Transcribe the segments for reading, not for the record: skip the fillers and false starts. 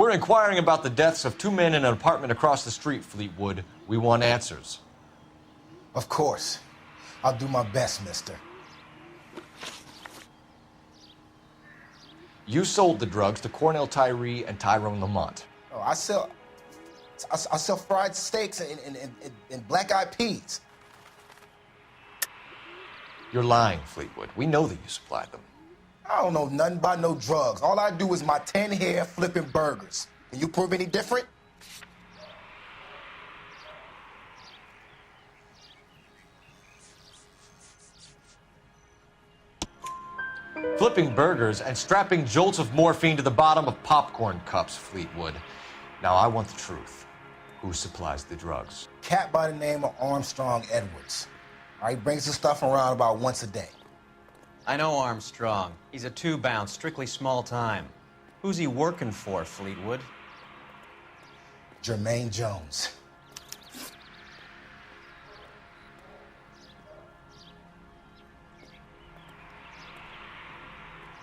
We're inquiring about the deaths of 2 men in an apartment across the street, Fleetwood. We want answers. Of course. I'll do my best, mister. You sold the drugs to Cornell Tyree and Tyrone Lamont. Oh, I sell fried steaks and black-eyed peas. You're lying, Fleetwood. We know that you supplied them. I don't know nothing about no drugs. All I do is my 10 hair flipping burgers. Can you prove any different? Flipping burgers and strapping jolts of morphine to the bottom of popcorn cups, Fleetwood. Now, I want the truth. Who supplies the drugs? Cat by the name of Armstrong Edwards. All right, brings the stuff around about once a day. I know Armstrong. He's a two-bounce, strictly small time. Who's he working for, Fleetwood? Jermaine Jones.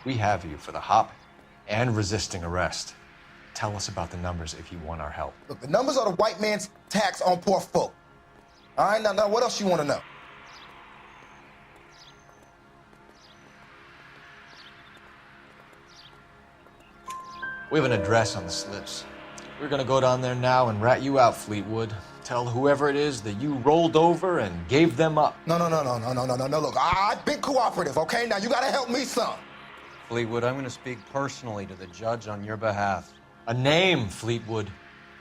We have you for the hop and resisting arrest. Tell us about the numbers if you want our help. Look, the numbers are the white man's tax on poor folk. All right, now what else you want to know? We have an address on the slips. We're gonna go down there now and rat you out, Fleetwood. Tell whoever it is that you rolled over and gave them up. No. Look, I've been cooperative, okay? Now you gotta help me some. Fleetwood, I'm gonna speak personally to the judge on your behalf. A name, Fleetwood.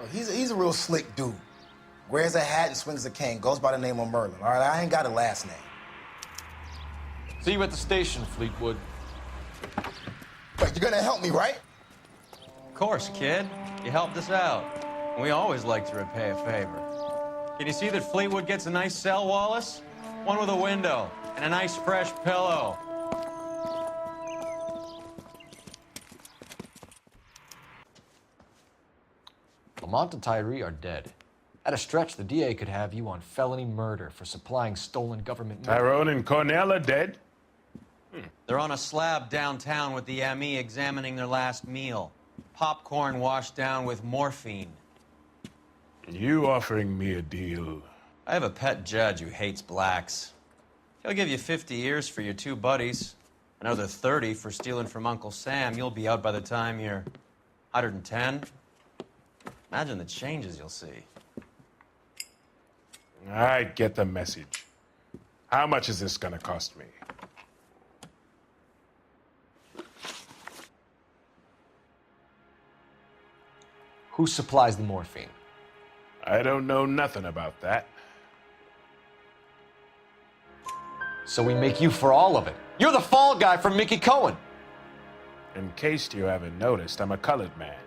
Look, he's a real slick dude. Wears a hat and swings a cane. Goes by the name of Merlin. All right, I ain't got a last name. See you at the station, Fleetwood. Wait, you're gonna help me, right? Of course, kid. You helped us out. We always like to repay a favor. Can you see that Fleetwood gets a nice cell, Wallace? One with a window and a nice fresh pillow. Lamont and Tyree are dead. At a stretch, the DA could have you on felony murder for supplying stolen government money. Tyrone and Cornell are dead? They're on a slab downtown with the ME examining their last meal. Popcorn washed down with morphine. You offering me a deal? I have a pet judge who hates blacks. He'll give you 50 years for your two buddies. Another 30 for stealing from Uncle Sam. You'll be out by the time you're 110. Imagine the changes you'll see. I get the message. How much is this gonna cost me? Who supplies the morphine? I don't know nothing about that. So we make you for all of it. You're the fall guy from Mickey Cohen. In case you haven't noticed, I'm a colored man.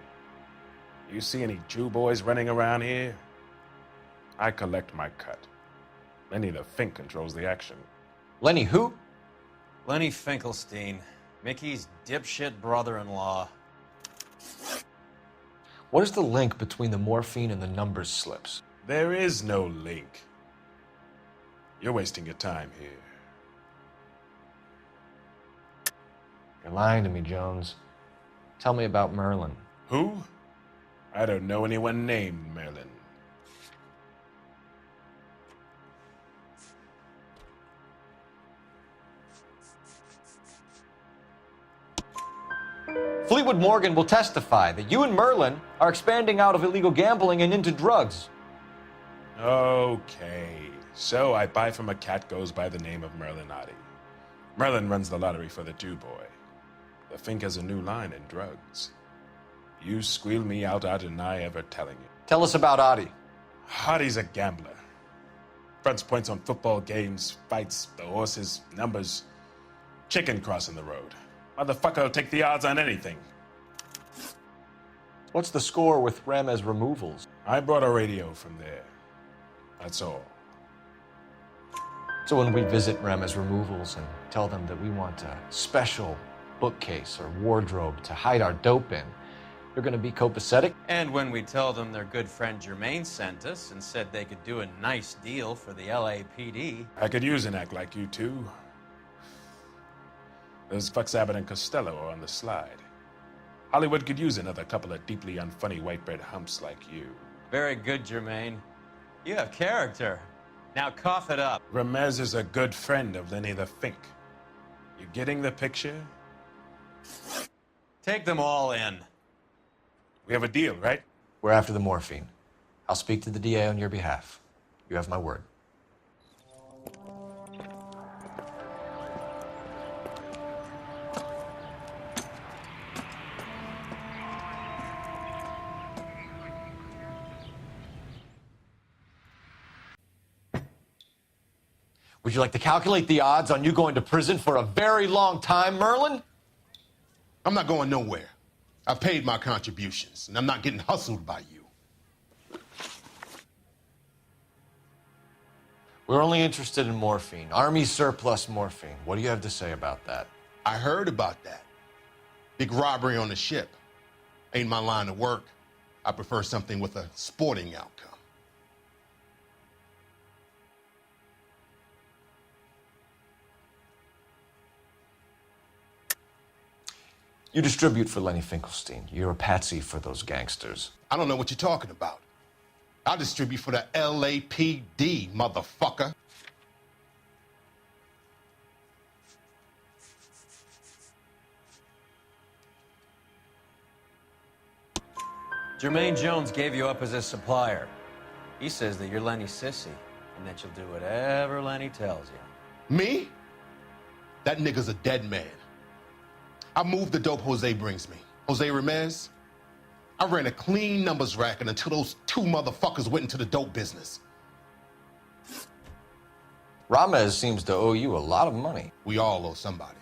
You see any Jew boys running around here? I collect my cut. Lenny the Fink controls the action. Lenny who? Lenny Finkelstein, Mickey's dipshit brother-in-law. What is the link between the morphine and the numbers slips? There is no link. You're wasting your time here. You're lying to me, Jones. Tell me about Merlin. Who? I don't know anyone named Merlin. Fleetwood Morgan will testify that you and Merlin are expanding out of illegal gambling and into drugs. Okay, so I buy from a cat goes by the name of Merlin Oddie. Merlin runs the lottery for the Jew boy. The Fink has a new line in drugs. You squeal me out, I deny ever telling you. Tell us about Oddie. Oddie's a gambler. Fronts points on football games, fights, the horses, numbers. Chicken crossing the road. Motherfucker will take the odds on anything. What's the score with Ramez removals? I brought a radio from there. That's all. So when we visit Ramez removals and tell them that we want a special bookcase or wardrobe to hide our dope in, you're gonna be copacetic? And when we tell them their good friend Jermaine sent us and said they could do a nice deal for the LAPD. I could use an act like you two. Those fucks Abbott and Costello are on the slide. Hollywood could use another couple of deeply unfunny white bread humps like you. Very good, Jermaine. You have character. Now cough it up. Ramez is a good friend of Lenny the Fink. You getting the picture? Take them all in. We have a deal, right? We're after the morphine. I'll speak to the DA on your behalf. You have my word. Would you like to calculate the odds on you going to prison for a very long time, Merlin? I'm not going nowhere. I've paid my contributions, and I'm not getting hustled by you. We're only interested in morphine. Army surplus morphine. What do you have to say about that? I heard about that. Big robbery on the ship. Ain't my line of work. I prefer something with a sporting outcome. You distribute for Lenny Finkelstein. You're a patsy for those gangsters. I don't know what you're talking about. I distribute for the LAPD, motherfucker. Jermaine Jones gave you up as his supplier. He says that you're Lenny's sissy and that you'll do whatever Lenny tells you. Me? That nigga's a dead man. I moved the dope Jose brings me. Jose Ramez. I ran a clean numbers racket until those two motherfuckers went into the dope business. Ramez seems to owe you a lot of money. We all owe somebody.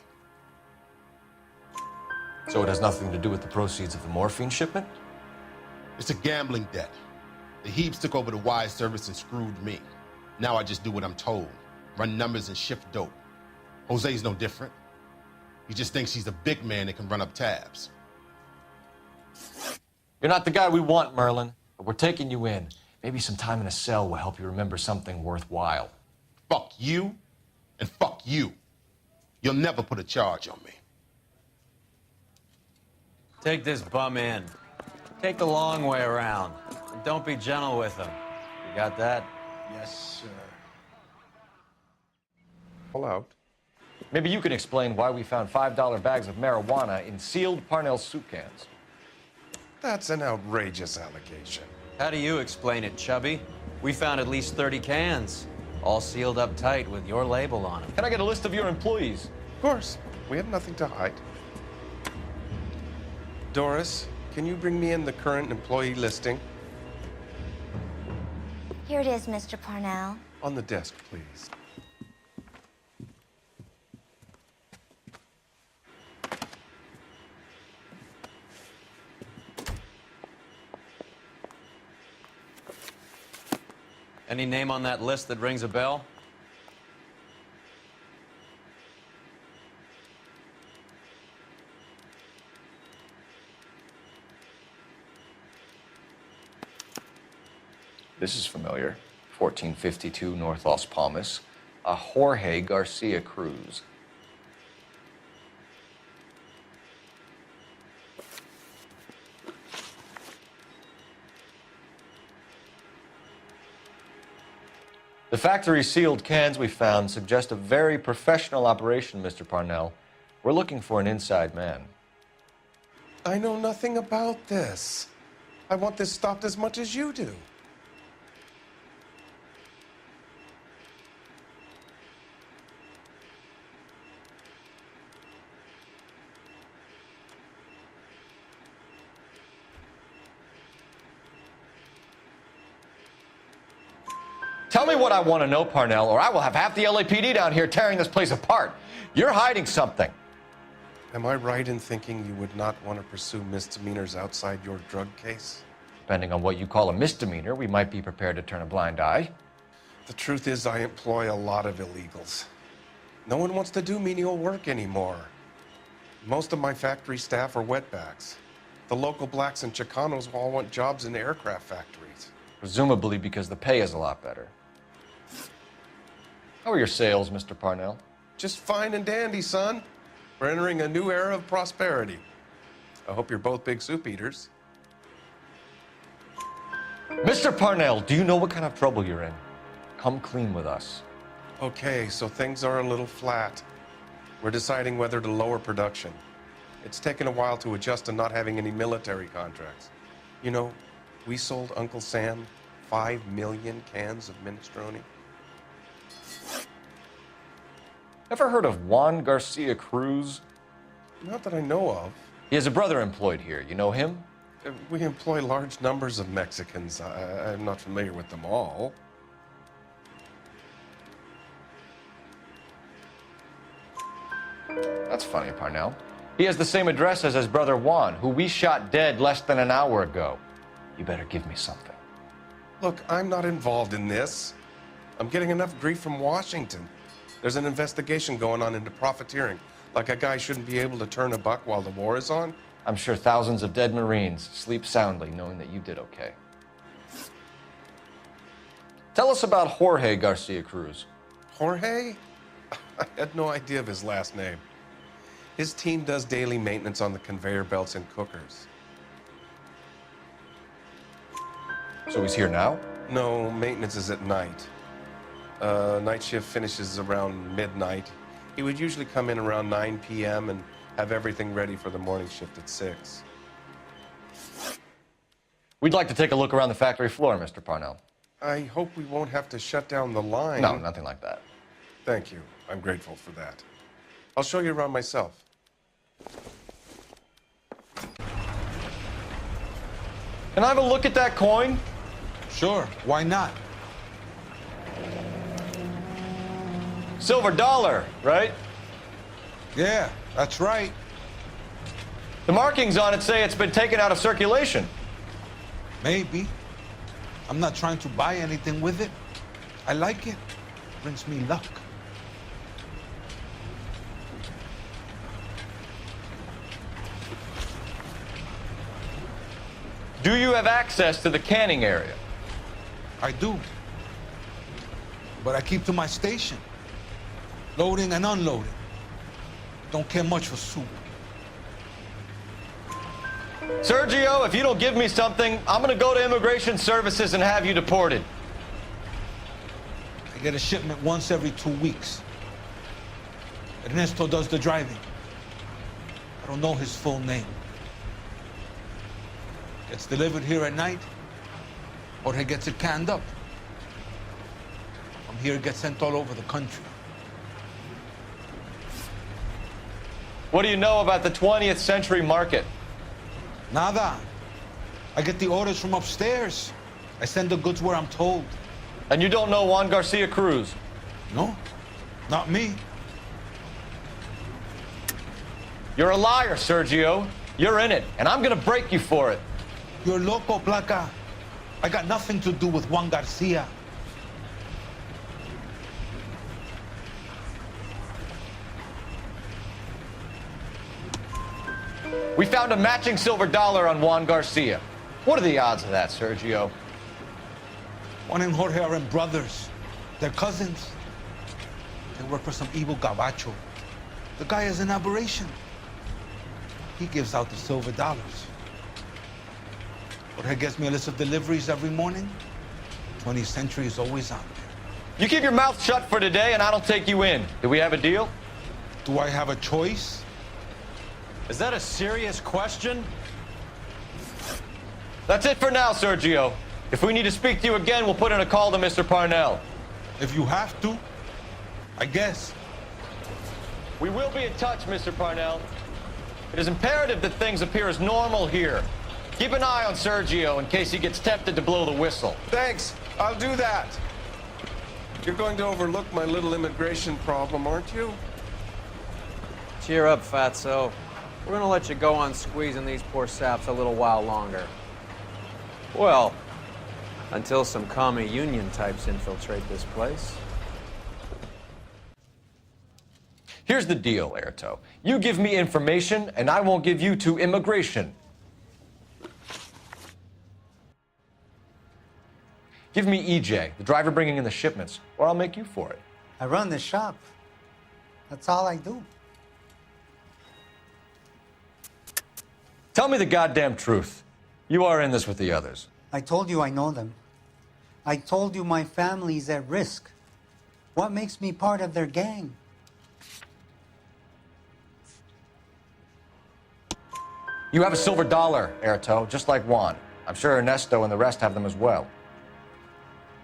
So it has nothing to do with the proceeds of the morphine shipment? It's a gambling debt. The Heaps took over the wire service and screwed me. Now I just do what I'm told. Run numbers and shift dope. Jose's no different. He just thinks he's a big man that can run up tabs. You're not the guy we want, Merlin, but we're taking you in. Maybe some time in a cell will help you remember something worthwhile. Fuck you, and fuck you. You'll never put a charge on me. Take this bum in. Take the long way around. And don't be gentle with him. You got that? Yes, sir. Pull out. Maybe you can explain why we found $5 bags of marijuana in sealed Parnell soup cans. That's an outrageous allegation. How do you explain it, Chubby? We found at least 30 cans, all sealed up tight with your label on them. Can I get a list of your employees? Of course, we had nothing to hide. Doris, can you bring me in the current employee listing? Here it is, Mr. Parnell. On the desk, please. Any name on that list that rings a bell? This is familiar. 1452 North Las Palmas. A Jorge Garcia Cruz. The factory sealed cans we found suggest a very professional operation, Mr. Parnell. We're looking for an inside man. I know nothing about this. I want this stopped as much as you do. Tell me what I want to know, Parnell, or I will have half the LAPD down here tearing this place apart. You're hiding something. Am I right in thinking you would not want to pursue misdemeanors outside your drug case? Depending on what you call a misdemeanor, we might be prepared to turn a blind eye. The truth is, I employ a lot of illegals. No one wants to do menial work anymore. Most of my factory staff are wetbacks. The local blacks and Chicanos all want jobs in aircraft factories. Presumably because the pay is a lot better. How are your sales, Mr. Parnell? Just fine and dandy, son. We're entering a new era of prosperity. I hope you're both big soup eaters. Mr. Parnell, do you know what kind of trouble you're in? Come clean with us. Okay, so things are a little flat. We're deciding whether to lower production. It's taken a while to adjust to not having any military contracts. You know, we sold Uncle Sam 5 million cans of minestrone. Ever heard of Juan Garcia Cruz? Not that I know of. He has a brother employed here. You know him? We employ large numbers of Mexicans. I'm not familiar with them all. That's funny, Parnell. He has the same address as his brother Juan, who we shot dead less than an hour ago. You better give me something. Look, I'm not involved in this. I'm getting enough grief from Washington. There's an investigation going on into profiteering. Like a guy shouldn't be able to turn a buck while the war is on. I'm sure thousands of dead Marines sleep soundly knowing that you did okay. Tell us about Jorge Garcia Cruz. Jorge? I had no idea of his last name. His team does daily maintenance on the conveyor belts and cookers. So he's here now? No, maintenance is at night. Night shift finishes around midnight. He would usually come in around 9 p.m. and have everything ready for the morning shift at 6. We'd like to take a look around the factory floor, Mr. Parnell. I hope we won't have to shut down the line. No, nothing like that. Thank you. I'm grateful for that. I'll show you around myself. Can I have a look at that coin? Sure, why not? Silver dollar, right? Yeah, that's right. The markings on it say it's been taken out of circulation. Maybe. I'm not trying to buy anything with it. I like it. Brings me luck. Do you have access to the canning area? I do. But I keep to my station. Loading and unloading. Don't care much for soup. Sergio, if you don't give me something, I'm gonna go to Immigration Services and have you deported. I get a shipment once every 2 weeks. Ernesto does the driving. I don't know his full name. Gets delivered here at night, or he gets it canned up. From here, it gets sent all over the country. What do you know about the 20th century market? Nada. I get the orders from upstairs. I send the goods where I'm told. And you don't know Juan Garcia Cruz? No, not me. You're a liar, Sergio. You're in it, and I'm gonna break you for it. You're loco, Placa. I got nothing to do with Juan Garcia. We found a matching silver dollar on Juan Garcia. What are the odds of that, Sergio? Juan and Jorge are brothers. They're cousins. They work for some evil gabacho. The guy is an aberration. He gives out the silver dollars. Jorge gets me a list of deliveries every morning. 20th Century is always on there. You keep your mouth shut for today, and I don't take you in. Do we have a deal? Do I have a choice? Is that a serious question? That's it for now, Sergio. If we need to speak to you again, we'll put in a call to Mr. Parnell. If you have to, I guess. We will be in touch, Mr. Parnell. It is imperative that things appear as normal here. Keep an eye on Sergio in case he gets tempted to blow the whistle. Thanks. I'll do that. You're going to overlook my little immigration problem, aren't you? Cheer up, fatso. We're gonna let you go on squeezing these poor saps a little while longer. Well, until some commie union types infiltrate this place. Here's the deal, Erto. You give me information, and I won't give you to immigration. Give me EJ, the driver bringing in the shipments, or I'll make you for it. I run the shop. That's all I do. Tell me the goddamn truth. You are in this with the others. I told you I know them. I told you my family's at risk. What makes me part of their gang? You have a silver dollar, Erto, just like Juan. I'm sure Ernesto and the rest have them as well.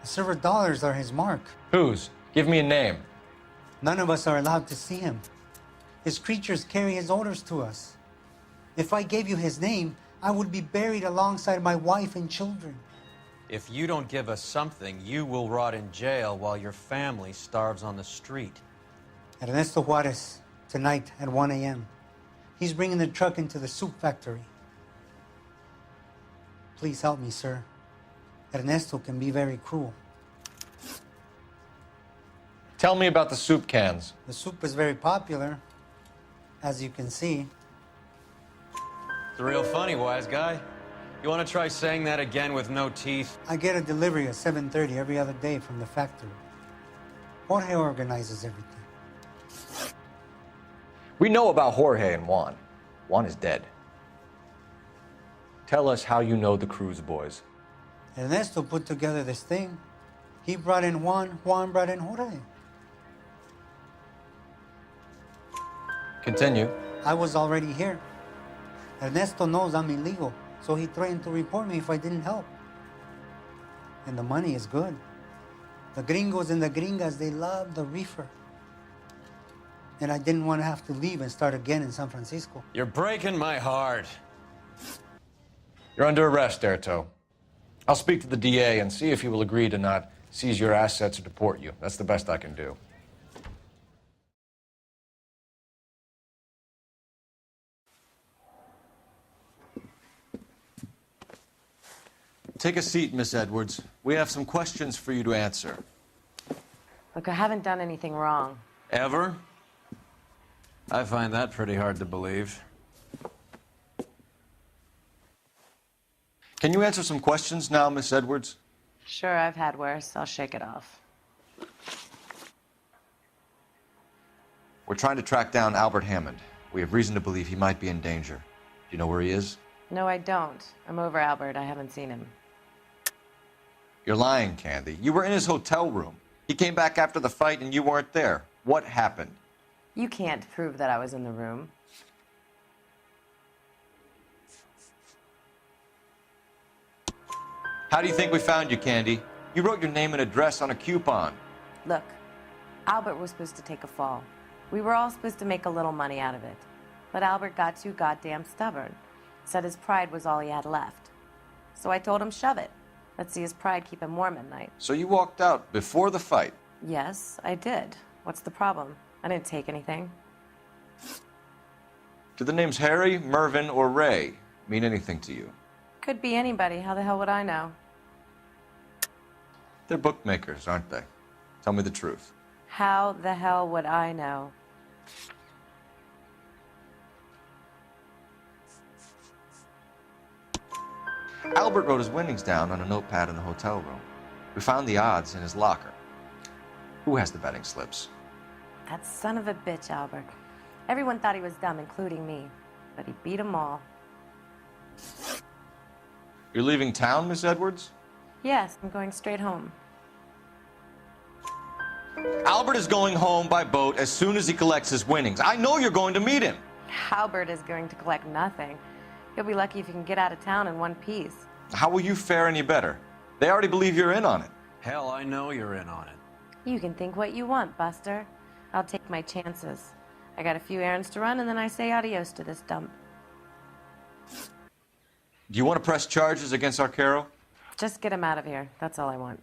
The silver dollars are his mark. Whose? Give me a name. None of us are allowed to see him. His creatures carry his orders to us. If I gave you his name, I would be buried alongside my wife and children. If you don't give us something, you will rot in jail while your family starves on the street. Ernesto Juarez, tonight at 1 a.m. He's bringing the truck into the soup factory. Please help me, sir. Ernesto can be very cruel. Tell me about the soup cans. The soup is very popular, as you can see. It's real funny, wise guy. You want to try saying that again with no teeth? I get a delivery at 7:30 every other day from the factory. Jorge organizes everything. We know about Jorge and Juan. Juan is dead. Tell us how you know the Cruz boys. Ernesto put together this thing. He brought in Juan, Juan brought in Jorge. Continue. I was already here. Ernesto knows I'm illegal, so he threatened to report me if I didn't help. And the money is good. The gringos and the gringas, they love the reefer. And I didn't want to have to leave and start again in San Francisco. You're breaking my heart. You're under arrest, Erto. I'll speak to the DA and see if he will agree to not seize your assets or deport you. That's the best I can do. Take a seat, Miss Edwards. We have some questions for you to answer. Look, I haven't done anything wrong. Ever? I find that pretty hard to believe. Can you answer some questions now, Miss Edwards? Sure, I've had worse. I'll shake it off. We're trying to track down Albert Hammond. We have reason to believe he might be in danger. Do you know where he is? No, I don't. I'm over Albert. I haven't seen him. You're lying, Candy. You were in his hotel room. He came back after the fight and you weren't there. What happened? You can't prove that I was in the room. How do you think we found you, Candy? You wrote your name and address on a coupon. Look, Albert was supposed to take a fall. We were all supposed to make a little money out of it. But Albert got too goddamn stubborn. Said his pride was all he had left. So I told him, shove it. Let's see his pride keep him warm at night. So you walked out before the fight? Yes, I did. What's the problem? I didn't take anything. Do the names Harry, Mervyn, or Ray mean anything to you? Could be anybody. How the hell would I know? They're bookmakers, aren't they? Tell me the truth. How the hell would I know? Albert wrote his winnings down on a notepad in the hotel room. We found the odds in his locker. Who has the betting slips? That son of a bitch, Albert. Everyone thought he was dumb, including me. But he beat them all. You're leaving town, Miss Edwards? Yes, I'm going straight home. Albert is going home by boat as soon as he collects his winnings. I know you're going to meet him. Albert is going to collect nothing. He'll be lucky if he can get out of town in one piece. How will you fare any better? They already believe you're in on it. Hell, I know you're in on it. You can think what you want, Buster. I'll take my chances. I got a few errands to run, and then I say adios to this dump. Do you want to press charges against Arcaro? Just get him out of here. That's all I want.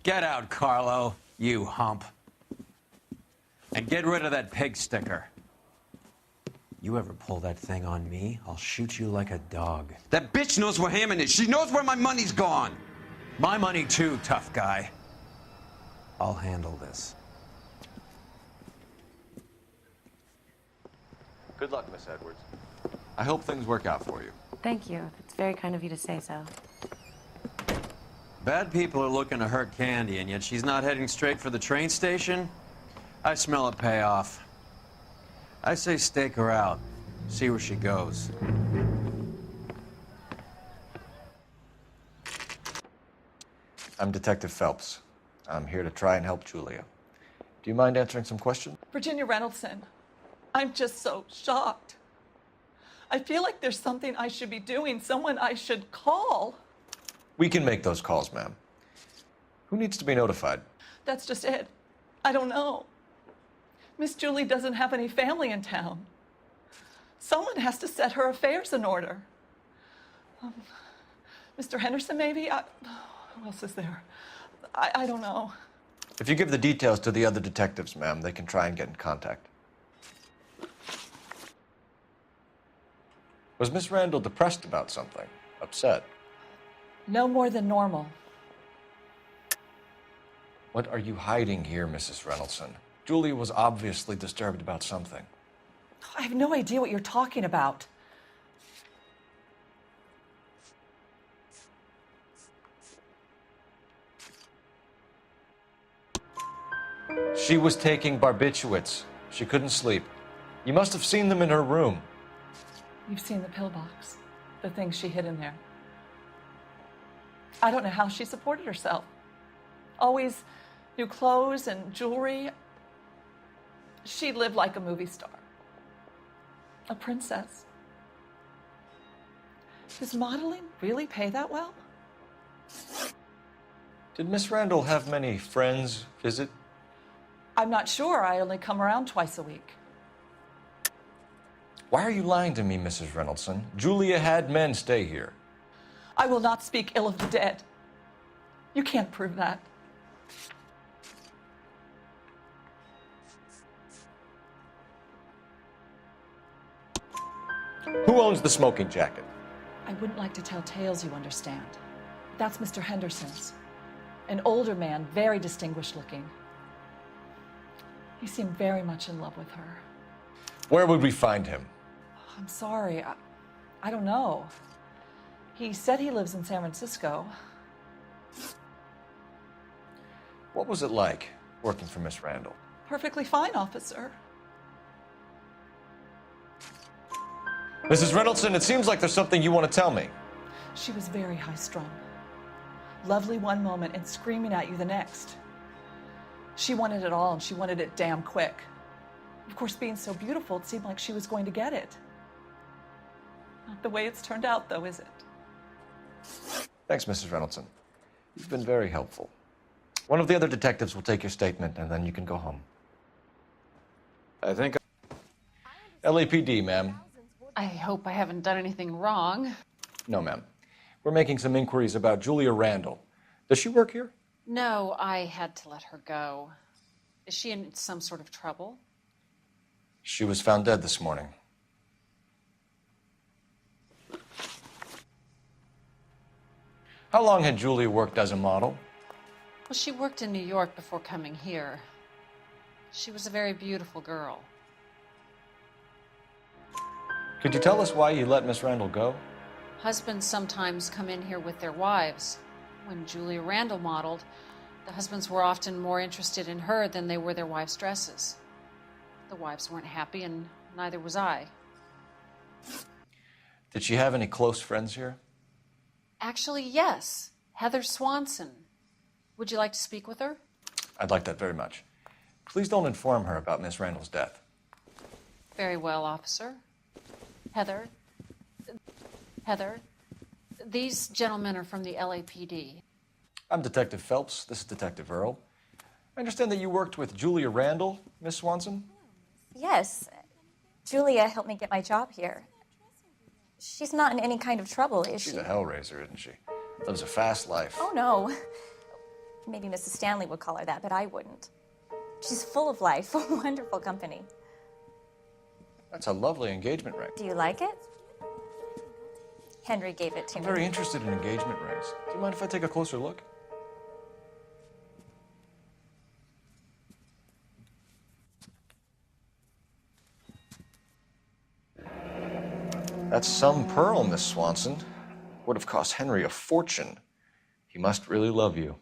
Get out, Carlo, you hump. And get rid of that pig sticker. You ever pull that thing on me, I'll shoot you like a dog. That bitch knows where Hammond is. She knows where my money's gone. My money too, tough guy. I'll handle this. Good luck, Miss Edwards. I hope things work out for you. Thank you. It's very kind of you to say so. Bad people are looking to hurt Candy, and yet she's not heading straight for the train station? I smell a payoff. I say stake her out. See where she goes. I'm Detective Phelps. I'm here to try and help Julia. Do you mind answering some questions? Virginia Reynoldson, I'm just so shocked. I feel like there's something I should be doing, someone I should call. We can make those calls, ma'am. Who needs to be notified? That's just it. I don't know. Miss Julie doesn't have any family in town. Someone has to set her affairs in order. Mr. Henderson, maybe? Who else is there? I don't know. If you give the details to the other detectives, ma'am, they can try and get in contact. Was Miss Randall depressed about something? Upset? No more than normal. What are you hiding here, Mrs. Reynoldson? Julia was obviously disturbed about something. I have no idea what you're talking about. She was taking barbiturates. She couldn't sleep. You must have seen them in her room. You've seen the pillbox, the things she hid in there. I don't know how she supported herself. Always new clothes and jewelry. She lived like a movie star, a princess. Does modeling really pay that well? Did Miss Randall have many friends visit? I'm not sure. I only come around twice a week. Why are you lying to me, Mrs. Reynoldson? Julia had men stay here. I will not speak ill of the dead. You can't prove that. Who owns the smoking jacket? I wouldn't like to tell tales, you understand. That's Mr. Henderson's. An older man, very distinguished looking. He seemed very much in love with her. Where would we find him? I'm sorry, I don't know. He said he lives in San Francisco. What was it like working for Miss Randall? Perfectly fine, officer. Mrs. Reynoldson, it seems like there's something you want to tell me. She was very high-strung. Lovely one moment and screaming at you the next. She wanted it all, and she wanted it damn quick. Of course, being so beautiful, it seemed like she was going to get it. Not the way it's turned out, though, is it? Thanks, Mrs. Reynoldson. You've been very helpful. One of the other detectives will take your statement, and then you can go home. I think... LAPD, ma'am. I hope I haven't done anything wrong. No, ma'am. We're making some inquiries about Julia Randall. Does she work here? No, I had to let her go. Is she in some sort of trouble? She was found dead this morning. How long had Julia worked as a model? Well, she worked in New York before coming here. She was a very beautiful girl. Could you tell us why you let Miss Randall go? Husbands sometimes come in here with their wives. When Julia Randall modeled, the husbands were often more interested in her than they were their wives' dresses. The wives weren't happy, and neither was I. Did she have any close friends here? Actually, yes. Heather Swanson. Would you like to speak with her? I'd like that very much. Please don't inform her about Miss Randall's death. Very well, officer. Heather, these gentlemen are from the LAPD. I'm Detective Phelps. This is Detective Earl. I understand that you worked with Julia Randall, Miss Swanson? Yes. Julia helped me get my job here. She's not in any kind of trouble, is she? She's a hellraiser, isn't she? Lives a fast life. Oh, no. Maybe Mrs. Stanley would call her that, but I wouldn't. She's full of life, a wonderful company. That's a lovely engagement ring. Do you like it? Henry gave it to I'm me. very interested in engagement rings. Do you mind if I take a closer look? That's some pearl, Miss Swanson. Would have cost Henry a fortune. He must really love you.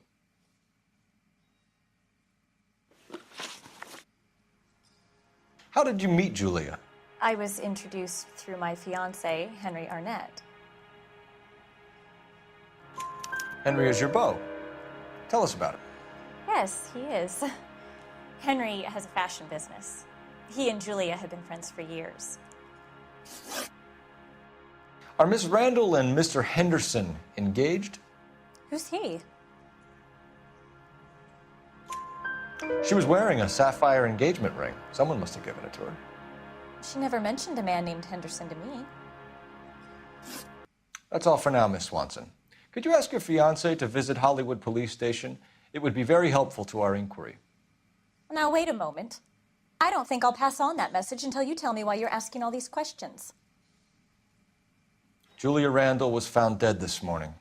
How did you meet Julia? I was introduced through my fiancé, Henry Arnett. Henry is your beau. Tell us about it. Yes, he is. Henry has a fashion business. He and Julia have been friends for years. Are Miss Randall and Mr. Henderson engaged? Who's he? She was wearing a sapphire engagement ring. Someone must have given it to her. She never mentioned a man named Henderson to me. That's all for now, Miss Swanson. Could you ask your fiancé to visit Hollywood Police Station? It would be very helpful to our inquiry. Now, wait a moment. I don't think I'll pass on that message until you tell me why you're asking all these questions. Julia Randall was found dead this morning.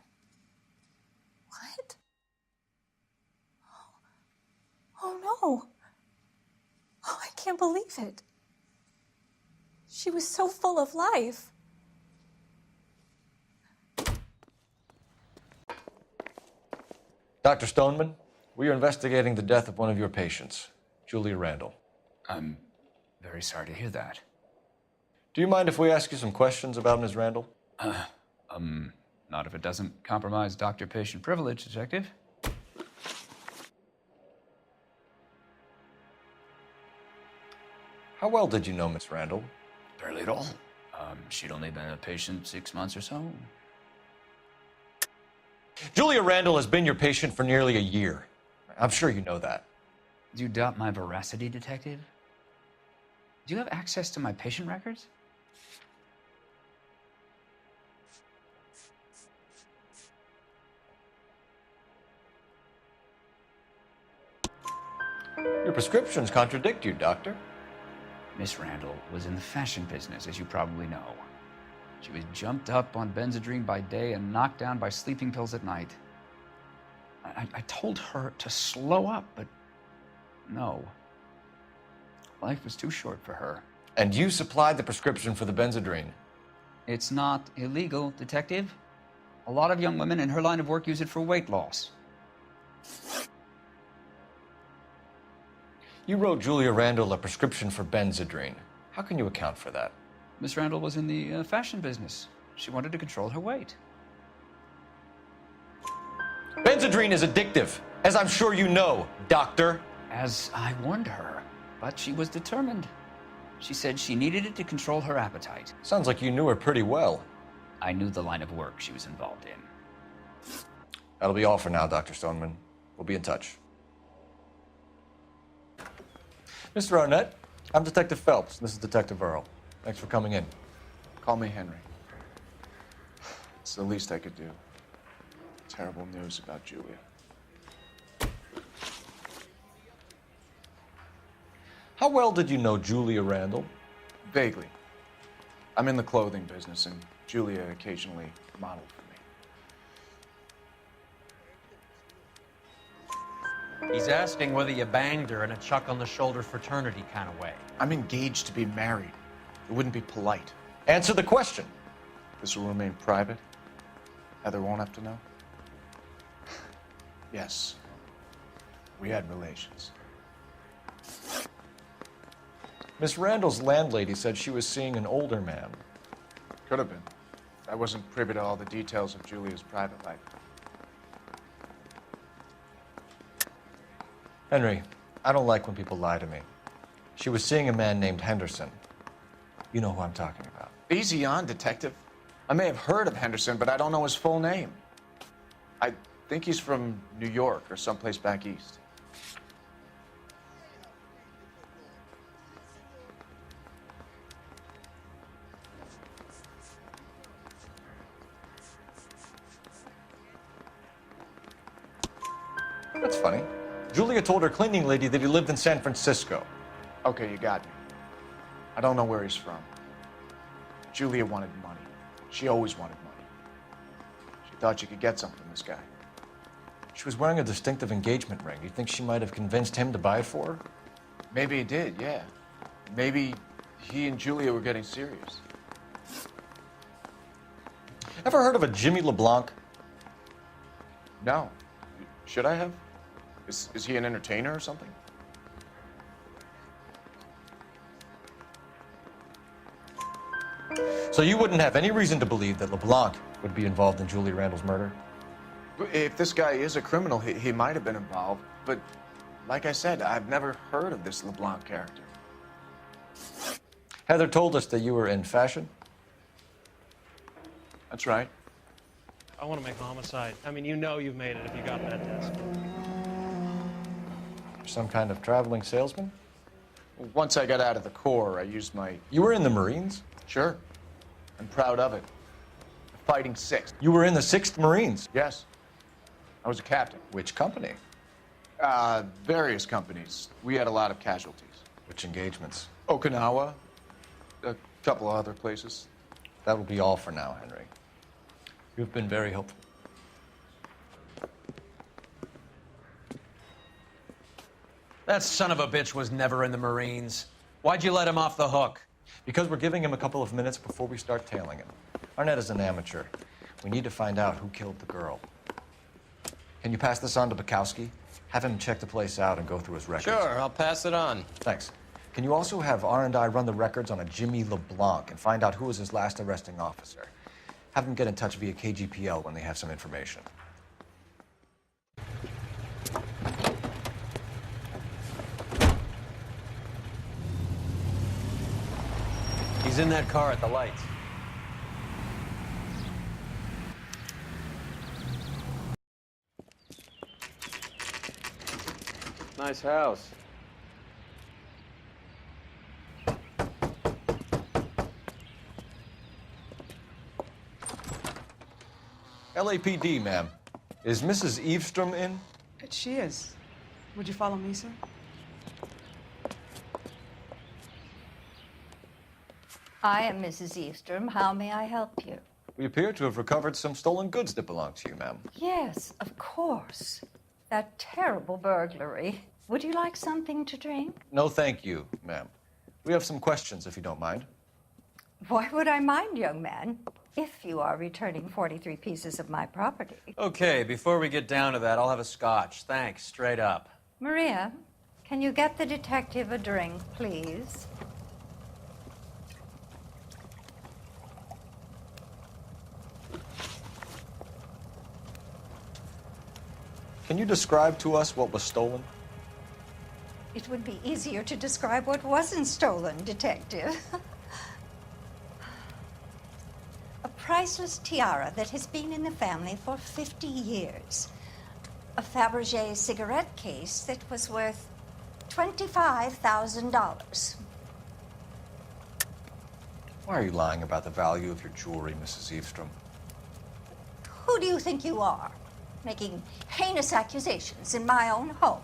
What? Oh, no. Oh, I can't believe it. She was so full of life. Dr. Stoneman, we are investigating the death of one of your patients, Julia Randall. I'm very sorry to hear that. Do you mind if we ask you some questions about Ms. Randall? Not if it doesn't compromise doctor-patient privilege, Detective. How well did you know Miss Randall? Barely at all. She'd only been a patient 6 months or so. Julia Randall has been your patient for nearly a year. I'm sure you know that. Do you doubt my veracity, Detective? Do you have access to my patient records? Your prescriptions contradict you, Doctor. Miss Randall was in the fashion business, as you probably know. She was jumped up on Benzedrine by day and knocked down by sleeping pills at night. I told her to slow up, but no. Life was too short for her. And you supplied the prescription for the Benzedrine. It's not illegal, Detective. A lot of young women in her line of work use it for weight loss. You wrote Julia Randall a prescription for Benzedrine. How can you account for that? Miss Randall was in the fashion business. She wanted to control her weight. Benzedrine is addictive, as I'm sure you know, Doctor. As I warned her, but she was determined. She said she needed it to control her appetite. Sounds like you knew her pretty well. I knew the line of work she was involved in. That'll be all for now, Dr. Stoneman. We'll be in touch. Mr. Arnett, I'm Detective Phelps. This is Detective Earl. Thanks for coming in. Call me Henry. It's the least I could do. Terrible news about Julia. How well did you know Julia Randall? Vaguely. I'm in the clothing business, and Julia occasionally modeled for me. He's asking whether you banged her in a chuck-on-the-shoulder fraternity kind of way. I'm engaged to be married. It wouldn't be polite. Answer the question. This will remain private. Heather won't have to know. Yes. We had relations. Miss Randall's landlady said she was seeing an older man. Could have been. I wasn't privy to all the details of Julia's private life. Henry, I don't like when people lie to me. She was seeing a man named Henderson. You know who I'm talking about. Easy on, Detective. I may have heard of Henderson, but I don't know his full name. I think he's from New York or someplace back east. That's funny. Julia told her cleaning lady that he lived in San Francisco. Okay, you got me. I don't know where he's from. Julia wanted money. She always wanted money. She thought she could get something from this guy. She was wearing a distinctive engagement ring. You think she might have convinced him to buy it for her? Maybe he did, yeah. Maybe he and Julia were getting serious. Ever heard of a Jimmy LeBlanc? No. Should I have? Is he an entertainer or something? So you wouldn't have any reason to believe that LeBlanc would be involved in Julia Randall's murder? If this guy is a criminal, he might have been involved. But like I said, I've never heard of this LeBlanc character. Heather told us that you were in fashion. That's right. I want to make homicide. I mean, you know you've made it if you got that desk. Some kind of traveling salesman? Once I got out of the Corps, I used my... You were in the Marines? Sure. I'm proud of it. Fighting 6th. You were in the 6th Marines? Yes. I was a captain. Which company? Various companies. We had a lot of casualties. Which engagements? Okinawa. A couple of other places. That will be all for now, Henry. You've been very helpful. That son of a bitch was never in the Marines. Why'd you let him off the hook? Because we're giving him a couple of minutes before we start tailing him. Arnett is an amateur. We need to find out who killed the girl. Can you pass this on to Bukowski? Have him check the place out and go through his records. Sure, I'll pass it on. Thanks. Can you also have R&I run the records on a Jimmy LeBlanc and find out who was his last arresting officer? Have them get in touch via KGPL when they have some information. He's in that car at the lights. Nice house. LAPD, ma'am. Is Mrs. Eavestrom in? She is. Would you follow me, sir? I am Mrs. Eastrom. How may I help you? We appear to have recovered some stolen goods that belong to you, ma'am. Yes, of course. That terrible burglary. Would you like something to drink? No, thank you, ma'am. We have some questions, if you don't mind. Why would I mind, young man, if you are returning 43 pieces of my property? Okay, before we get down to that, I'll have a scotch. Thanks, straight up. Maria, can you get the detective a drink, please? Can you describe to us what was stolen? It would be easier to describe what wasn't stolen, Detective. A priceless tiara that has been in the family for 50 years. A Fabergé cigarette case that was worth $25,000. Why are you lying about the value of your jewelry, Mrs. Eavestrom? Who do you think you are, making heinous accusations in my own home?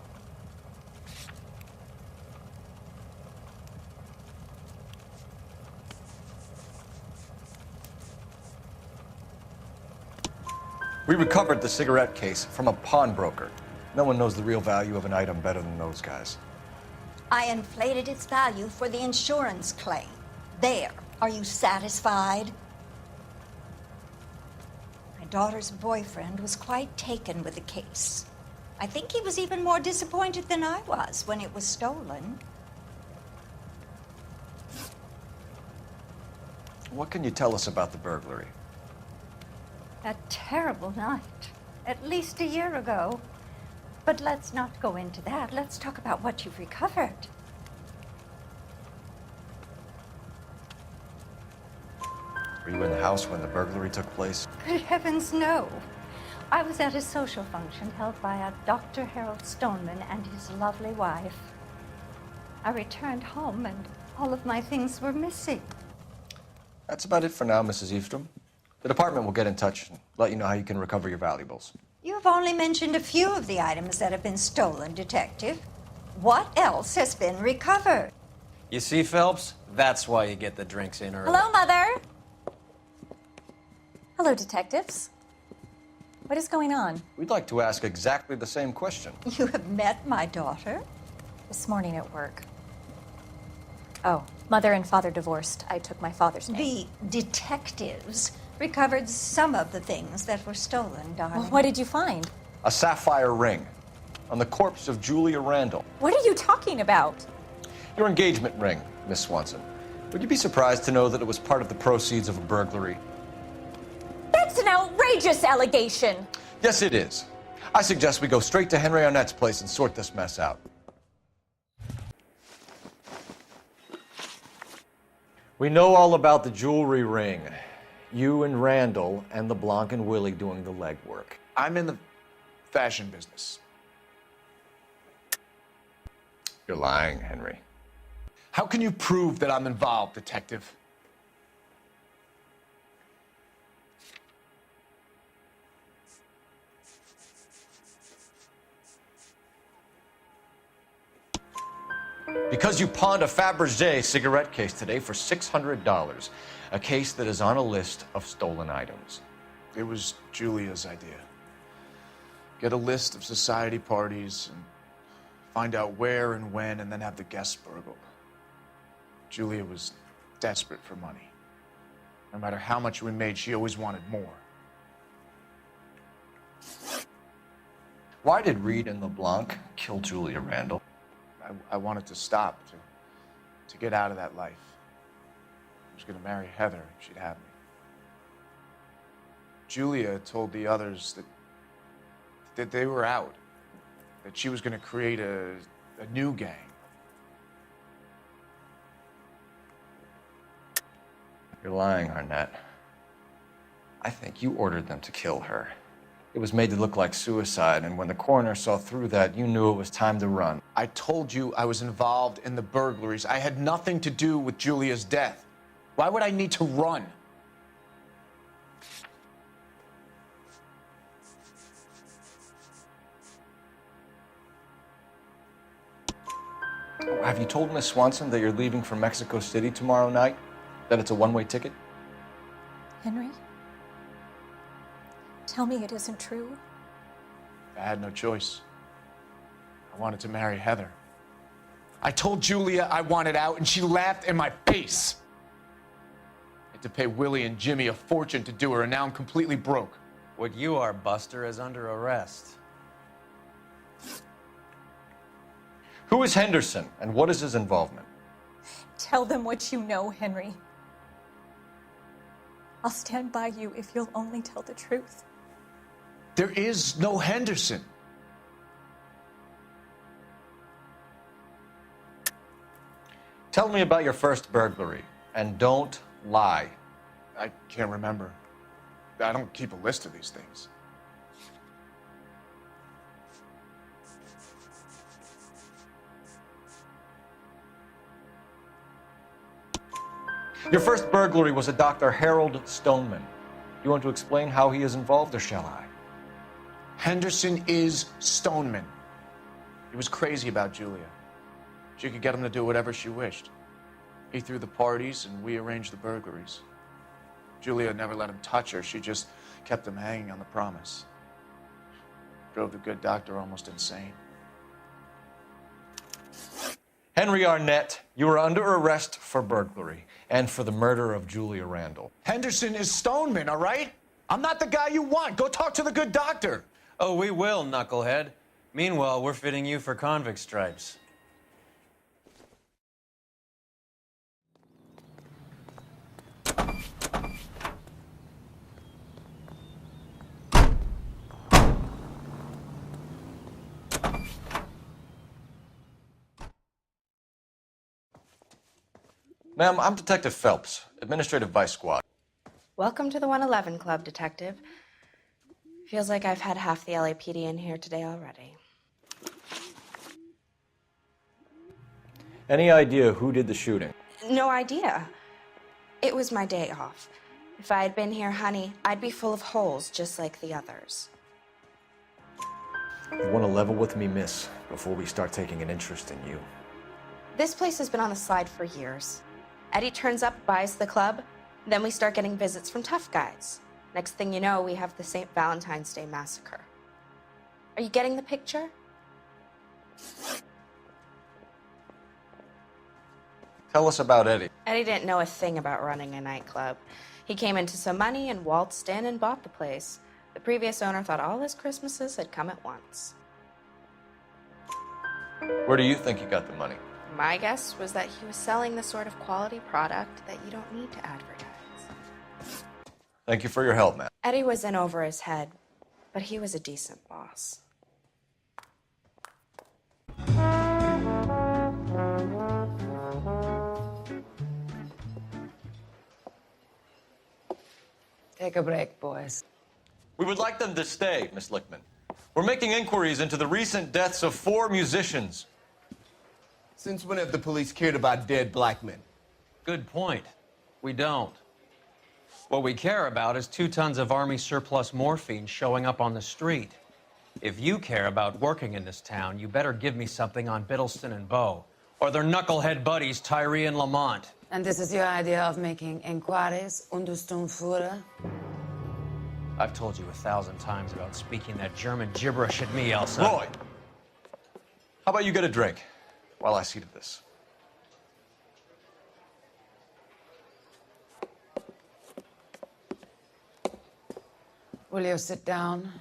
We recovered the cigarette case from a pawnbroker. No one knows the real value of an item better than those guys. I inflated its value for the insurance claim. There. Are you satisfied? My daughter's boyfriend was quite taken with the case. I think he was even more disappointed than I was when it was stolen. What can you tell us about the burglary? A terrible night, at least a year ago. But let's not go into that. Let's talk about what you've recovered. Were you in the house when the burglary took place? Good heavens, no. I was at a social function held by a Dr. Harold Stoneman and his lovely wife. I returned home and all of my things were missing. That's about it for now, Mrs. Eavestrom. The department will get in touch and let you know how you can recover your valuables. You have only mentioned a few of the items that have been stolen, Detective. What else has been recovered? You see, Phelps? That's why you get the drinks in early. Hello, Mother. Hello, detectives. What is going on? We'd like to ask exactly the same question. You have met my daughter? This morning at work. Oh, mother and father divorced. I took my father's name. The detectives recovered some of the things that were stolen, darling. Well, what did you find? A sapphire ring on the corpse of Julia Randall. What are you talking about? Your engagement ring, Miss Swanson. Would you be surprised to know that it was part of the proceeds of a burglary? That's an outrageous allegation. Yes, it is. I suggest we go straight to Henry Arnett's place and sort this mess out. We know all about the jewelry ring. You and Randall and LeBlanc and Willie doing the legwork. I'm in the fashion business. You're lying, Henry. How can you prove that I'm involved, Detective? Because you pawned a Fabergé cigarette case today for $600. A case that is on a list of stolen items. It was Julia's idea. Get a list of society parties and find out where and when, and then have the guests burgled. Julia was desperate for money. No matter how much we made, she always wanted more. Why did Reed and LeBlanc kill Julia Randall? I wanted to stop, to get out of that life. I was going to marry Heather if she'd have me. Julia told the others that they were out, that she was going to create a new gang. You're lying, Arnett. I think you ordered them to kill her. It was made to look like suicide, and when the coroner saw through that, you knew it was time to run. I told you I was involved in the burglaries. I had nothing to do with Julia's death. Why would I need to run? Have you told Miss Swanson that you're leaving for Mexico City tomorrow night? That it's a one-way ticket? Henry? Tell me it isn't true. I had no choice. I wanted to marry Heather. I told Julia I wanted out, and she laughed in my face. I had to pay Willie and Jimmy a fortune to do her, and now I'm completely broke. What you are, Buster, is under arrest. Who is Henderson, and what is his involvement? Tell them what you know, Henry. I'll stand by you if you'll only tell the truth. There is no Henderson. Tell me about your first burglary, and don't lie. I can't remember. I don't keep a list of these things. Your first burglary was a Dr. Harold Stoneman. You want to explain how he is involved, or shall I? Henderson is Stoneman. He was crazy about Julia. She could get him to do whatever she wished. He threw the parties, and we arranged the burglaries. Julia never let him touch her. She just kept him hanging on the promise. Drove the good doctor almost insane. Henry Arnett, you are under arrest for burglary and for the murder of Julia Randall. Henderson is Stoneman, all right? I'm not the guy you want. Go talk to the good doctor. Oh, we will, knucklehead. Meanwhile, we're fitting you for convict stripes. Ma'am, I'm Detective Phelps, Administrative Vice Squad. Welcome to the 111 Club, Detective. Feels like I've had half the LAPD in here today already. Any idea who did the shooting? No idea. It was my day off. If I had been here, honey, I'd be full of holes just like the others. You want to level with me, miss, before we start taking an interest in you. This place has been on the slide for years. Eddie turns up, buys the club, then we start getting visits from tough guys. Next thing you know, we have the St. Valentine's Day massacre. Are you getting the picture? Tell us about Eddie. Eddie didn't know a thing about running a nightclub. He came into some money and waltzed in and bought the place. The previous owner thought all his Christmases had come at once. Where do you think he got the money? My guess was that he was selling the sort of quality product that you don't need to advertise. Thank you for your help, man. Eddie was in over his head, But he was a decent boss. Take a break, boys. We would like them to stay, Miss Lickman. We're making inquiries into the recent deaths of 4 musicians. Since when have the police cared about dead black men? Good point. We don't. What we care about is 2 tons of Army surplus morphine showing up on the street. If you care about working in this town, you better give me something on Biddleston and Bow, or their knucklehead buddies Tyree and Lamont. And this is your idea of making inquiries, Untersturmführer? I've told you 1,000 times about speaking that German gibberish at me, Elsa. Roy, how about you get a drink while I see to this? Will you sit down?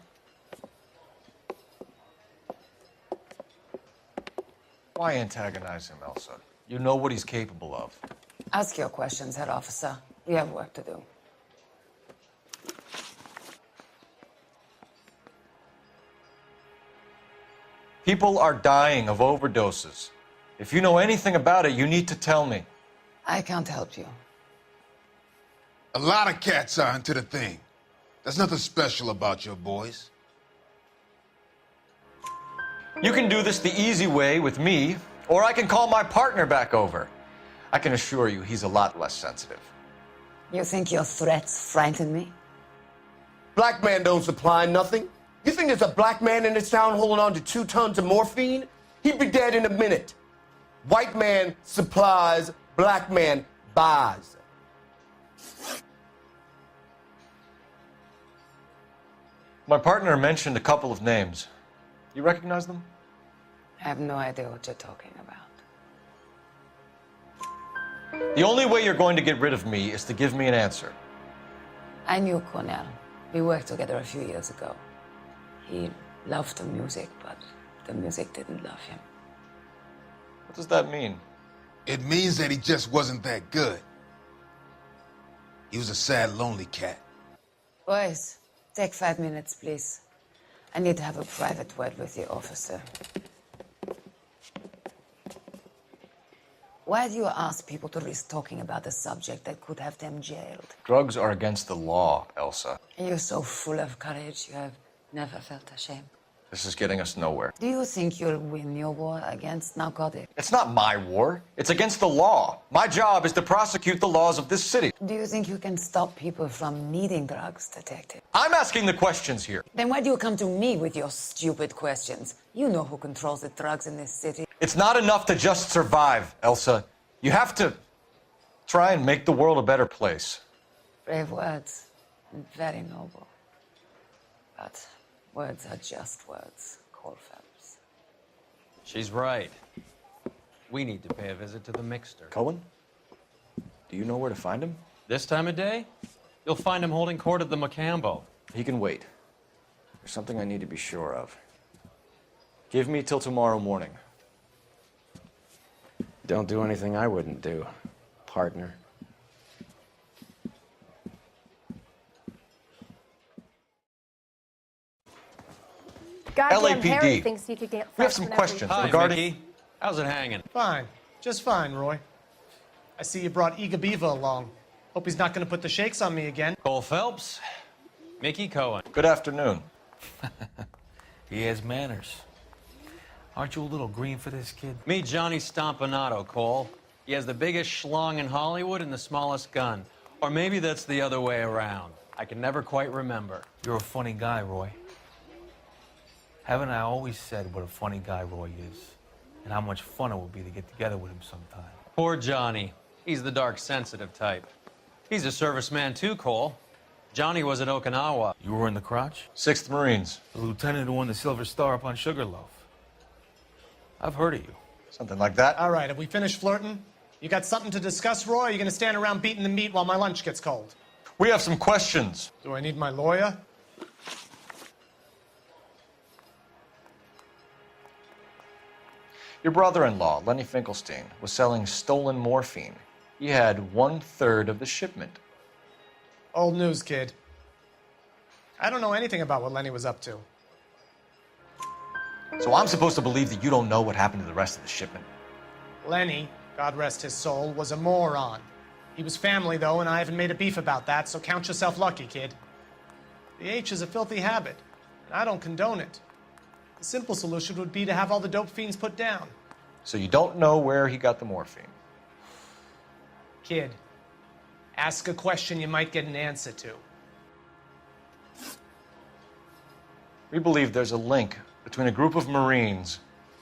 Why antagonize him, Elsa? You know what he's capable of. Ask your questions, Herr Officer. We have work to do. People are dying of overdoses. If you know anything about it, you need to tell me. I can't help you. A lot of cats are into the thing. There's nothing special about your boys. You can do this the easy way with me, or I can call my partner back over. I can assure you he's a lot less sensitive. You think your threats frighten me? Black man don't supply nothing. You think there's a black man in this town holding on to 2 tons of morphine? He'd be dead in a minute. White man supplies, black man buys. My partner mentioned a couple of names. You recognize them? I have no idea what you're talking about. The only way you're going to get rid of me is to give me an answer. I knew Cornell. We worked together a few years ago. He loved the music, but the music didn't love him. What does that mean? It means that he just wasn't that good. He was a sad, lonely cat. Boys, take 5 minutes, please. I need to have a private word with you, officer. Why do you ask people to risk talking about a subject that could have them jailed? Drugs are against the law, Elsa. You're so full of courage, you have never felt ashamed. This is getting us nowhere. Do you think you'll win your war against narcotics? It's not my war. It's against the law. My job is to prosecute the laws of this city. Do you think you can stop people from needing drugs, detective? I'm asking the questions here. Then why do you come to me with your stupid questions? You know who controls the drugs in this city. It's not enough to just survive, Elsa. You have to try and make the world a better place. Brave words, and very noble. But words are just words, Cole Phelps. She's right. We need to pay a visit to the mixer. Cohen? Do you know where to find him? This time of day? You'll find him holding court at the Macambo. He can wait. There's something I need to be sure of. Give me till tomorrow morning. Don't do anything I wouldn't do, partner. Goddamn LAPD. Harry thinks he could get We have fresh some whenever questions he- Hi, regarding... Mickey. How's it hanging? Fine. Just fine, Roy. I see you brought Iga Beaver along. Hope he's not going to put the shakes on me again. Cole Phelps, Mickey Cohen. Good afternoon. He has manners. Aren't you a little green for this kid? Meet Johnny Stompanato, Cole. He has the biggest schlong in Hollywood and the smallest gun. Or maybe that's the other way around. I can never quite remember. You're a funny guy, Roy. Haven't I always said what a funny guy Roy is? And how much fun it would be to get together with him sometime. Poor Johnny. He's the dark, sensitive type. He's a serviceman too, Cole. Johnny was at Okinawa. You were in the crotch? 6th Marines. The lieutenant who won the Silver Star up on Sugarloaf. I've heard of you. Something like that. All right, have we finished flirting? You got something to discuss, Roy? Or are you going to stand around beating the meat while my lunch gets cold? We have some questions. Do I need my lawyer? Your brother-in-law, Lenny Finkelstein, was selling stolen morphine. He had 1/3 of the shipment. Old news, kid. I don't know anything about what Lenny was up to. So I'm supposed to believe that you don't know what happened to the rest of the shipment? Lenny, God rest his soul, was a moron. He was family, though, and I haven't made a beef about that, so count yourself lucky, kid. The H is a filthy habit, and I don't condone it. The simple solution would be to have all the dope fiends put down. So you don't know where he got the morphine? Kid, ask a question you might get an answer to. We believe there's a link between a group of Marines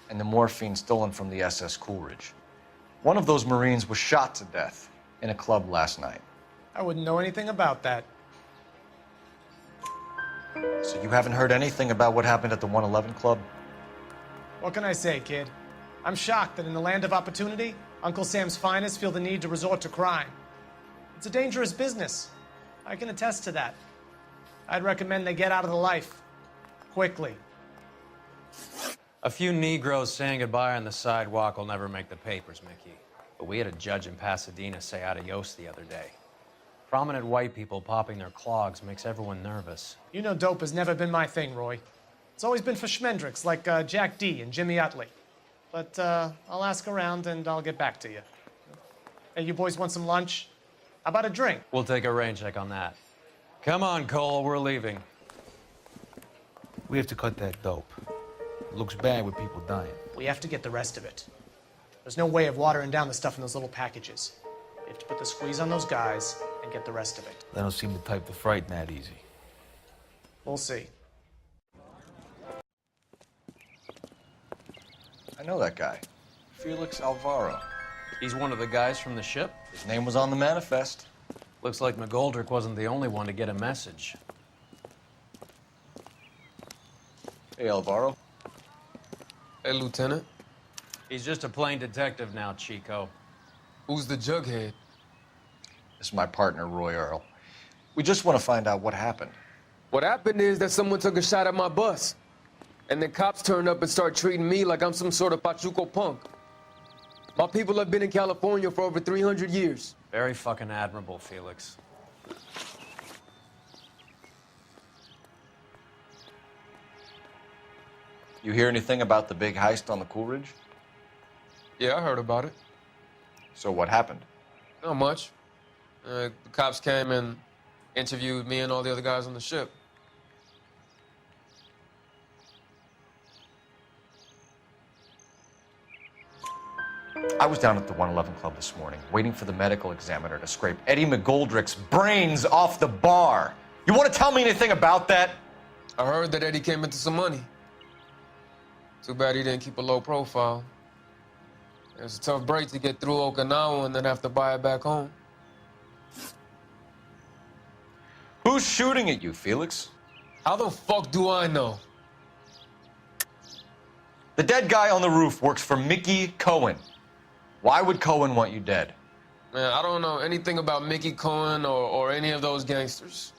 and the morphine stolen from the SS Coolidge. One of those Marines was shot to death in a club last night. I wouldn't know anything about that. So you haven't heard anything about what happened at the 111 Club? What can I say, kid? I'm shocked that in the land of opportunity, Uncle Sam's finest feel the need to resort to crime. It's a dangerous business. I can attest to that. I'd recommend they get out of the life. Quickly. A few Negroes saying goodbye on the sidewalk will never make the papers, Mickey. But we had a judge in Pasadena say adios the other day. Prominent white people popping their clogs makes everyone nervous. You know dope has never been my thing, Roy. It's always been for schmendricks like Jack D. and Jimmy Utley. But I'll ask around and I'll get back to you. Hey, you boys want some lunch? How about a drink? We'll take a rain check on that. Come on, Cole, we're leaving. We have to cut that dope. It looks bad with people dying. We have to get the rest of it. There's no way of watering down the stuff in those little packages. We have to put the squeeze on those guys and get the rest of it. They don't seem the type to frighten that easy. We'll see. I know that guy. Felix Alvaro. He's one of the guys from the ship? His name was on the manifest. Looks like McGoldrick wasn't the only one to get a message. Hey, Alvaro. Hey, Lieutenant. He's just a plain detective now, Chico. Who's the jughead? This is my partner, Roy Earl. We just want to find out what happened. What happened is that someone took a shot at my bus. And then cops turned up and started treating me like I'm some sort of Pachuco punk. My people have been in California for over 300 years. Very fucking admirable, Felix. You hear anything about the big heist on the Coolidge? Yeah, I heard about it. So what happened? Not much. The cops came and interviewed me and all the other guys on the ship. I was down at the 111 Club this morning, waiting for the medical examiner to scrape Eddie McGoldrick's brains off the bar. You want to tell me anything about that? I heard that Eddie came into some money. Too bad he didn't keep a low profile. It was a tough break to get through Okinawa and then have to buy it back home. Who's shooting at you, Felix? How the fuck do I know? The dead guy on the roof works for Mickey Cohen. Why would Cohen want you dead? Man, I don't know anything about Mickey Cohen or any of those gangsters.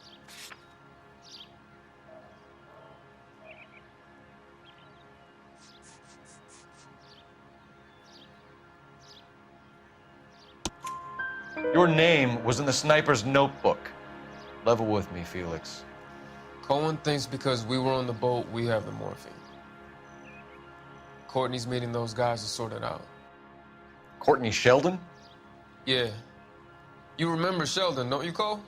Your name was in the sniper's notebook. Level with me, Felix. Cohen thinks because we were on the boat, we have the morphine. Courtney's meeting those guys to sort it out. Courtney Sheldon? Yeah. You remember Sheldon, don't you, Cole?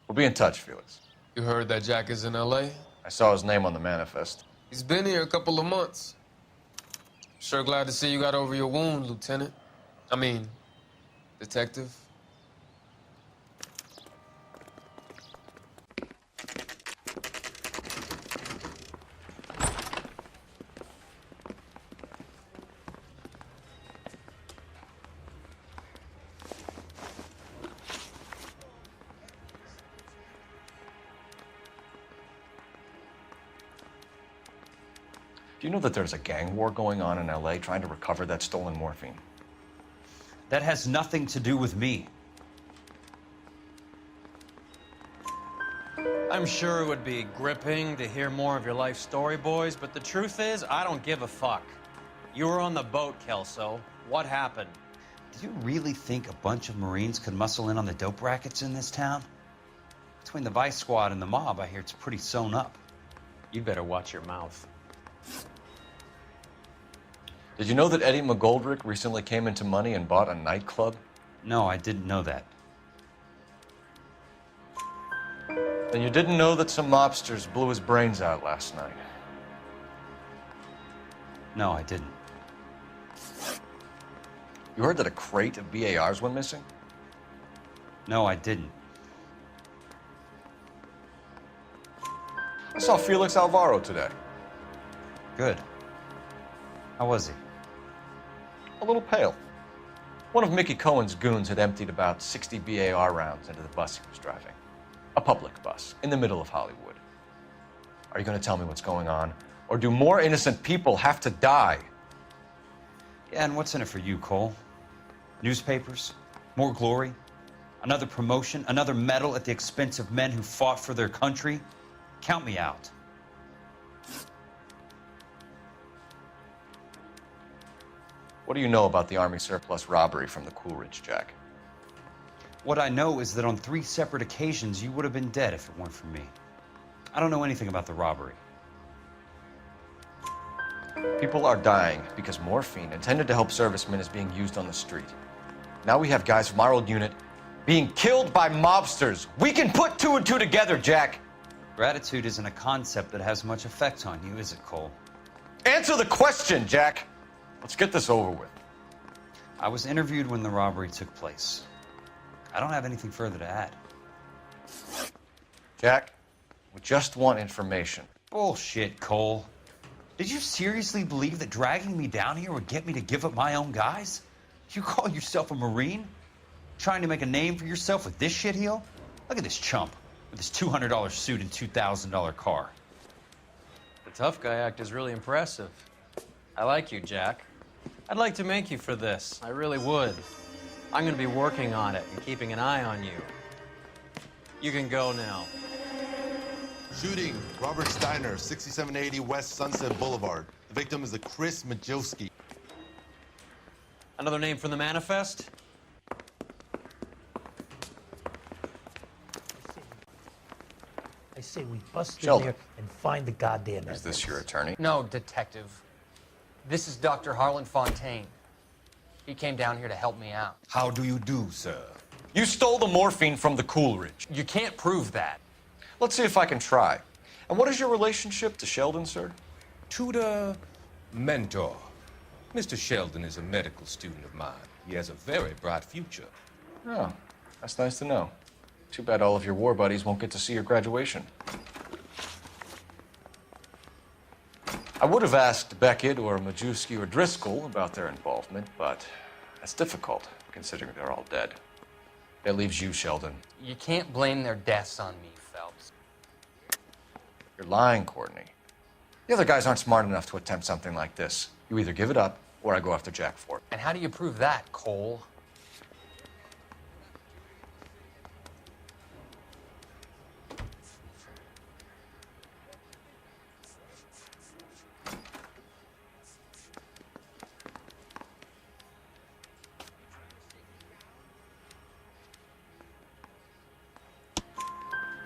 We'll be in touch, Felix. You heard that Jack is in L.A.? I saw his name on the manifest. He's been here a couple of months. Sure glad to see you got over your wound, Lieutenant. I mean, Detective. Do you know that there's a gang war going on in LA trying to recover that stolen morphine? That has nothing to do with me. I'm sure it would be gripping to hear more of your life story, boys, but the truth is, I don't give a fuck. You were on the boat, Kelso. What happened? Do you really think a bunch of Marines could muscle in on the dope rackets in this town? Between the Vice Squad and the mob, I hear it's pretty sewn up. You'd better watch your mouth. Did you know that Eddie McGoldrick recently came into money and bought a nightclub? No, I didn't know that. Then you didn't know that some mobsters blew his brains out last night? No, I didn't. You heard that a crate of BARs went missing? No, I didn't. I saw Felix Alvaro today. Good. How was he? A little pale. One of Mickey Cohen's goons had emptied about 60 BAR rounds into the bus he was driving. A public bus, in the middle of Hollywood. Are you going to tell me what's going on? Or do more innocent people have to die? Yeah, and what's in it for you, Cole? Newspapers? More glory? Another promotion? Another medal at the expense of men who fought for their country? Count me out. What do you know about the Army surplus robbery from the Coolidge, Jack? What I know is that on 3 separate occasions, you would have been dead if it weren't for me. I don't know anything about the robbery. People are dying because morphine intended to help servicemen is being used on the street. Now we have guys from our old unit being killed by mobsters. We can put 2 and 2 together, Jack. Gratitude isn't a concept that has much effect on you, is it, Cole? Answer the question, Jack. Let's get this over with. I was interviewed when the robbery took place. I don't have anything further to add. Jack, we just want information. Bullshit, Cole. Did you seriously believe that dragging me down here would get me to give up my own guys? You call yourself a Marine? Trying to make a name for yourself with this shitheel? Look at this chump with his $200 suit and $2,000 car. The tough guy act is really impressive. I like you, Jack. I'd like to make you for this. I really would. I'm going to be working on it and keeping an eye on you. You can go now. Shooting, Robert Steiner, 6780 West Sunset Boulevard. The victim is a Chris Majowski. Another name from the manifest? I say we bust in Sheldon. there and find the goddamn Is this your attorney? No, detective. This is Dr. Harlan Fontaine. He came down here to help me out. How do you do, sir? You stole the morphine from the Coolidge. You can't prove that. Let's see if I can try. And what is your relationship to Sheldon, sir? Tutor, mentor. Mr. Sheldon is a medical student of mine. He has a very bright future. Oh, that's nice to know. Too bad all of your war buddies won't get to see your graduation. I would have asked Beckett or Majewski or Driscoll about their involvement, but that's difficult, considering they're all dead. That leaves you, Sheldon. You can't blame their deaths on me, Phelps. You're lying, Courtney. The other guys aren't smart enough to attempt something like this. You either give it up, or I go after Jack for it. And how do you prove that, Cole?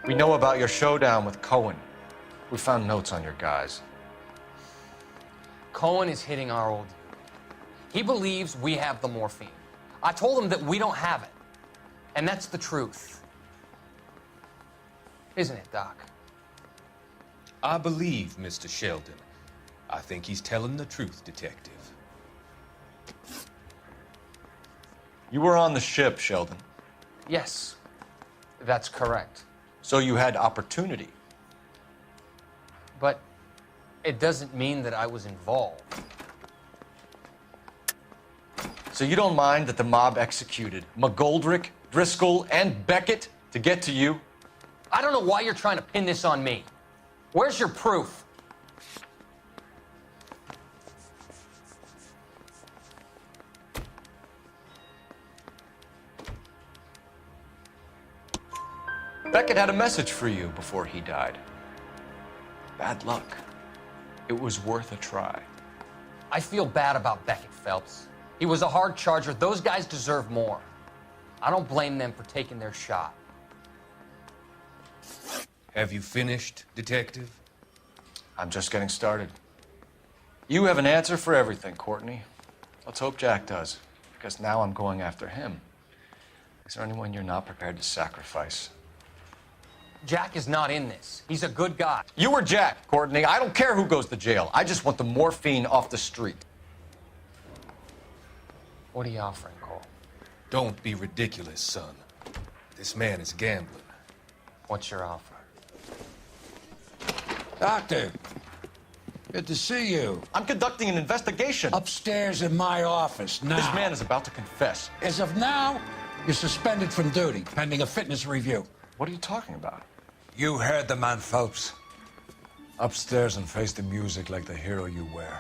We know about your showdown with Cohen. We found notes on your guys. Cohen is hitting our old dude. He believes we have the morphine. I told him that we don't have it. And that's the truth. Isn't it, Doc? I believe Mr. Sheldon. I think he's telling the truth, Detective. You were on the ship, Sheldon. Yes, that's correct. So you had opportunity. But it doesn't mean that I was involved. So you don't mind that the mob executed McGoldrick, Driscoll, and Beckett to get to you? I don't know why you're trying to pin this on me. Where's your proof? Beckett had a message for you before he died. Bad luck. It was worth a try. I feel bad about Beckett, Phelps. He was a hard charger. Those guys deserve more. I don't blame them for taking their shot. Have you finished, Detective? I'm just getting started. You have an answer for everything, Courtney. Let's hope Jack does, because now I'm going after him. Is there anyone you're not prepared to sacrifice? Jack is not in this. He's a good guy. You or Jack, Courtney. I don't care who goes to jail. I just want the morphine off the street. What are you offering, Cole? Don't be ridiculous, son. This man is gambling. What's your offer? Doctor, good to see you. I'm conducting an investigation. Upstairs in my office now. This man is about to confess. As of now, you're suspended from duty, pending a fitness review. What are you talking about? You heard the man, Phelps. Upstairs and face the music like the hero you were.